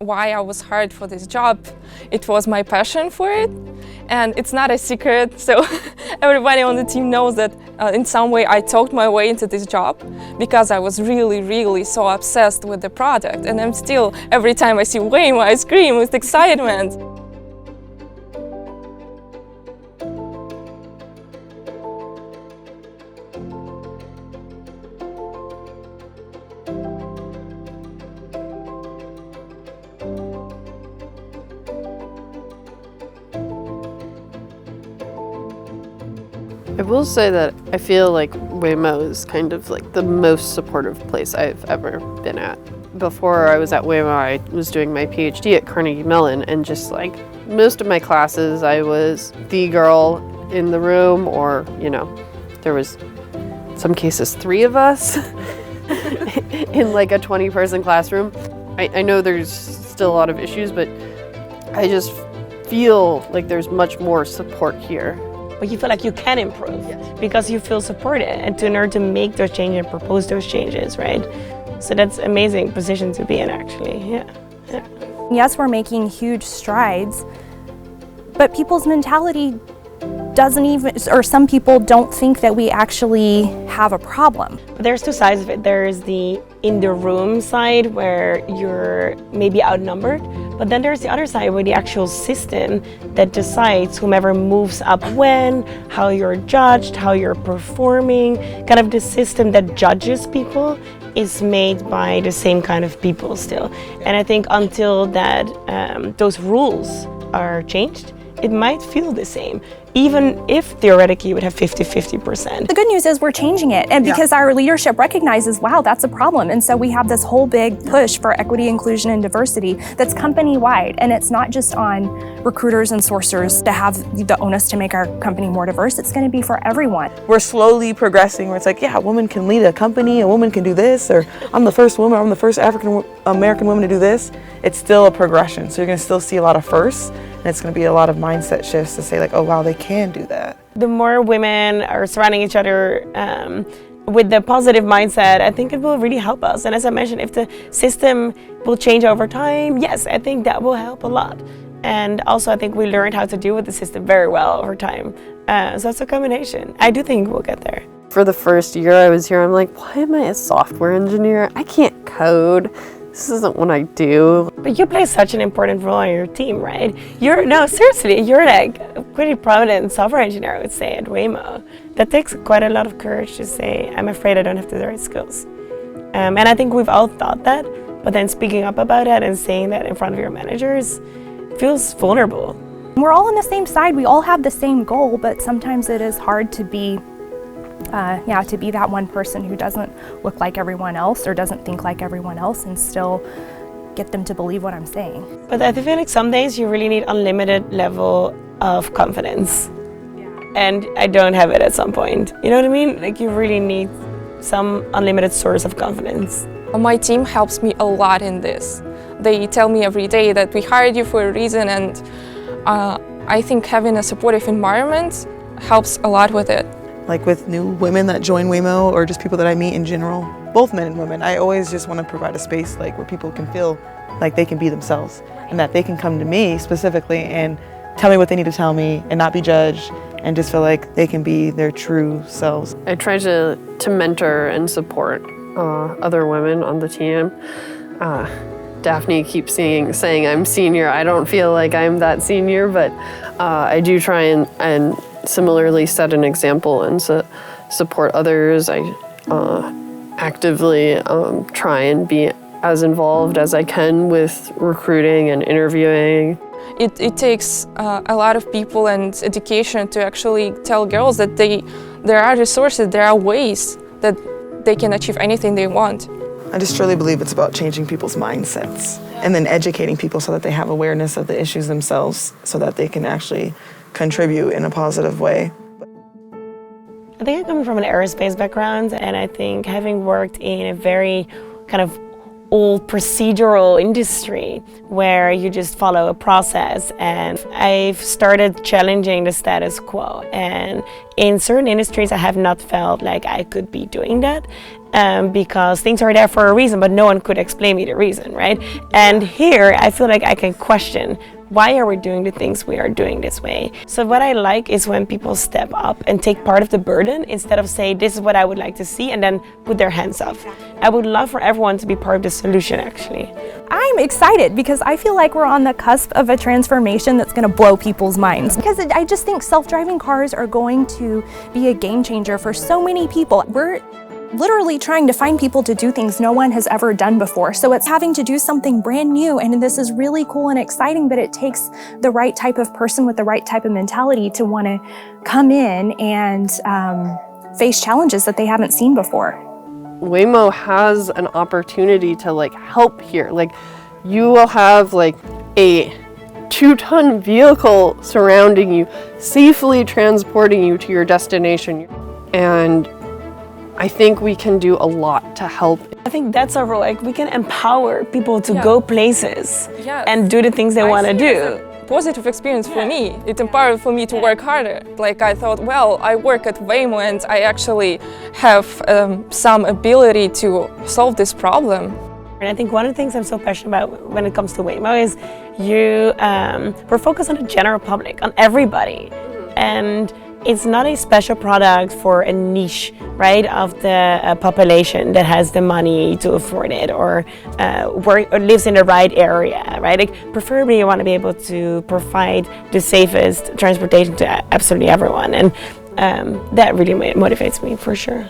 Why I was hired for this job, it was my passion for it, and it's not a secret, so everybody on the team knows that in some way I talked my way into this job because I was really so obsessed with the product, and I'm still, every time I see Waymo, I scream with excitement. I will say that I feel like Waymo is kind of like the most supportive place I've ever been at. Before I was at Waymo, I was doing my PhD at Carnegie Mellon, and just like most of my classes, I was the girl in the room, or, you know, there was, in some cases, 3 of us in like a 20-person classroom. I know there's still a lot of issues, but I just feel like there's much more support here. But you feel like you can improve because you feel supported, and in order to make those changes and propose those changes, right? So that's an amazing position to be in, actually. Yeah. Yes, we're making huge strides, but people's mentality doesn't even, or some people don't think that we actually have a problem. But there's 2 sides of it. There's the in the room side where you're maybe outnumbered, but then there's the other side where the actual system that decides whomever moves up when, how you're judged, how you're performing, kind of the system that judges people is made by the same kind of people still. And I think until that those rules are changed, it might feel the same, even if theoretically you would have 50-50%. The good news is we're changing it, and because our leadership recognizes, wow, that's a problem. And so we have this whole big push for equity, inclusion, and diversity that's company-wide, and it's not just on recruiters and sourcers to have the onus to make our company more diverse. It's gonna be for everyone. We're slowly progressing where it's like, yeah, a woman can lead a company, a woman can do this, or I'm the first woman, I'm the first African-American woman to do this. It's still a progression, so you're gonna still see a lot of firsts, and it's gonna be a lot of mindset shifts to say like, oh wow, they can do that. The more women are surrounding each other with the positive mindset, I think it will really help us. And as I mentioned, if the system will change over time, yes, I think that will help a lot. And also, I think we learned how to deal with the system very well over time. So it's a combination. I do think we'll get there. For the first year I was here, I'm like, why am I a software engineer? I can't code. This isn't what I do. But you play such an important role on your team, right? No, seriously, you're like a pretty prominent software engineer, I would say, at Waymo. That takes quite a lot of courage to say, I'm afraid I don't have the right skills. And I think we've all thought that, but then speaking up about it and saying that in front of your managers feels vulnerable. We're all on the same side, we all have the same goal, but sometimes it is hard to be to be that one person who doesn't look like everyone else or doesn't think like everyone else and still get them to believe what I'm saying. But I feel like some days you really need unlimited level of confidence. And I don't have it at some point. You know what I mean? Like you really need some unlimited source of confidence. My team helps me a lot in this. They tell me every day that we hired you for a reason, and I think having a supportive environment helps a lot with it. Like with new women that join Waymo, or just people that I meet in general, both men and women, I always just want to provide a space like where people can feel like they can be themselves, and that they can come to me specifically and tell me what they need to tell me and not be judged, and just feel like they can be their true selves. I try to mentor and support other women on the team. Daphne keeps saying I'm senior. I don't feel like I'm that senior, but I do try and similarly set an example and support others. I actively try and be as involved as I can with recruiting and interviewing. It takes a lot of people and education to actually tell girls that there are resources, there are ways that they can achieve anything they want. I just truly believe it's about changing people's mindsets and then educating people so that they have awareness of the issues themselves so that they can actually contribute in a positive way. I think I come from an aerospace background, and I think having worked in a very kind of old procedural industry where you just follow a process, and I've started challenging the status quo, and in certain industries I have not felt like I could be doing that, because things are there for a reason, but no one could explain me the reason, right? And here, I feel like I can question, why are we doing the things we are doing this way? So what I like is when people step up and take part of the burden instead of say, this is what I would like to see, and then put their hands up. I would love for everyone to be part of the solution, actually. I'm excited because I feel like we're on the cusp of a transformation that's going to blow people's minds. Because I just think self-driving cars are going to be a game changer for so many people. We're literally trying to find people to do things no one has ever done before. So it's having to do something brand new, and this is really cool and exciting, but it takes the right type of person with the right type of mentality to want to come in and face challenges that they haven't seen before. Waymo has an opportunity to like help here. Like you will have like a 2-ton vehicle surrounding you, safely transporting you to your destination. And I think we can do a lot to help. I think that's our role. Like we can empower people to go places Yes. and do the things they want to do. Positive experience for me. It empowered for me to work harder. Like I thought, well, I work at Waymo and I actually have some ability to solve this problem. And I think one of the things I'm so passionate about when it comes to Waymo is we're focused on the general public, on everybody. And it's not a special product for a niche, right, of the population that has the money to afford it or lives in the right area, right? Like, preferably, you want to be able to provide the safest transportation to absolutely everyone, and that really motivates me for sure.